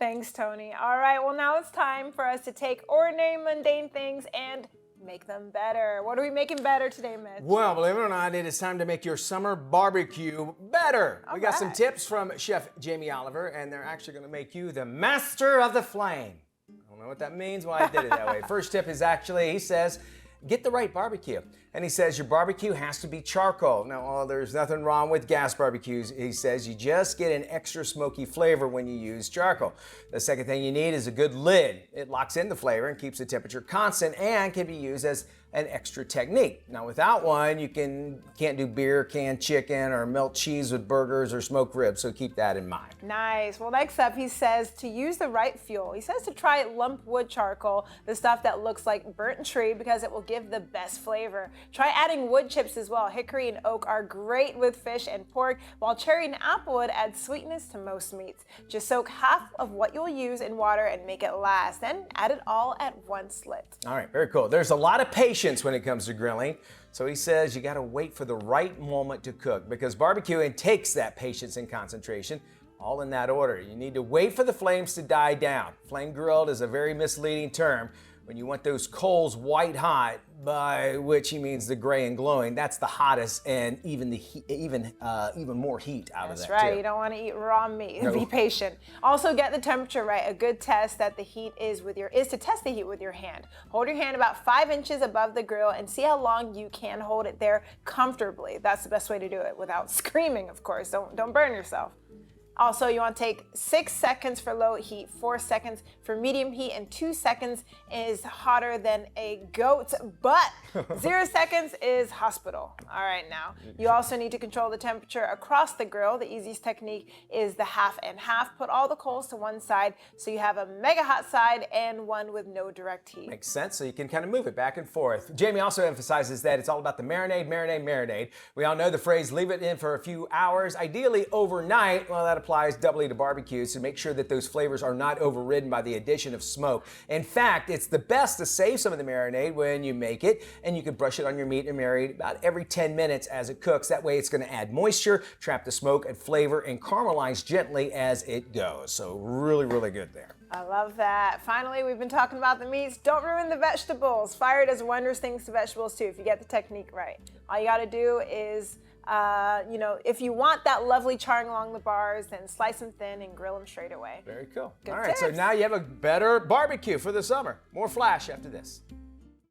Thanks, Tony. All right, well, now it's time for us to take ordinary, mundane things and make them better. What are we making better today, Mitch? Well, believe it or not, it is time to make your summer barbecue better. We got some tips from Chef Jamie Oliver, and they're actually going to make you the master of the flame. I don't know what that means, why I did it that way. First tip is actually, he says, get the right barbecue. And he says your barbecue has to be charcoal. Now, there's nothing wrong with gas barbecues. He says you just get an extra smoky flavor when you use charcoal. The second thing you need is a good lid. It locks in the flavor and keeps the temperature constant and can be used as an extra technique. Now, without one, you can't do beer, canned chicken, or melt cheese with burgers or smoked ribs, so keep that in mind. Nice. Well, next up, he says to use the right fuel. He says to try lump wood charcoal, the stuff that looks like burnt tree, because it will give the best flavor. Try adding wood chips as well. Hickory and oak are great with fish and pork, while cherry and applewood add sweetness to most meats. Just soak half of what you'll use in water and make it last. Then add it all at one slit. All right, very cool. There's a lot of patience when it comes to grilling. So he says you got to wait for the right moment to cook, because barbecuing takes that patience and concentration, all in that order. You need to wait for the flames to die down. Flame grilled is a very misleading term. When you want those coals white hot, by which he means the gray and glowing, that's the hottest, and even more heat out of that. That's right. Too. You don't want to eat raw meat. No. Be patient. Also, get the temperature right. A good test that the heat is to test the heat with your hand. Hold your hand about 5 inches above the grill and see how long you can hold it there comfortably. That's the best way to do it without screaming, of course. Don't burn yourself. Also, you want to take 6 seconds for low heat, 4 seconds for medium heat, and 2 seconds is hotter than a goat's butt. 0 seconds is hospital. All right, now. You also need to control the temperature across the grill. The easiest technique is the half and half. Put all the coals to one side so you have a mega hot side and one with no direct heat. Makes sense, so you can kind of move it back and forth. Jamie also emphasizes that it's all about the marinade, marinade, marinade. We all know the phrase, leave it in for a few hours, ideally overnight. Well, that applies doubly to barbecues, so make sure that those flavors are not overridden by the addition of smoke. In fact, it's the best to save some of the marinade when you make it, and you can brush it on your meat and marinate about every 10 minutes as it cooks. That way it's going to add moisture, trap the smoke and flavor, and caramelize gently as it goes. So really, really good there. I love that. Finally, we've been talking about the meats. Don't ruin the vegetables. Fire does wondrous things to vegetables too if you get the technique right. All you got to do is if you want that lovely charring along the bars, then slice them thin and grill them straight away. Very cool. Good All right, tips. so now you have a better barbecue for the summer. More Flash after this.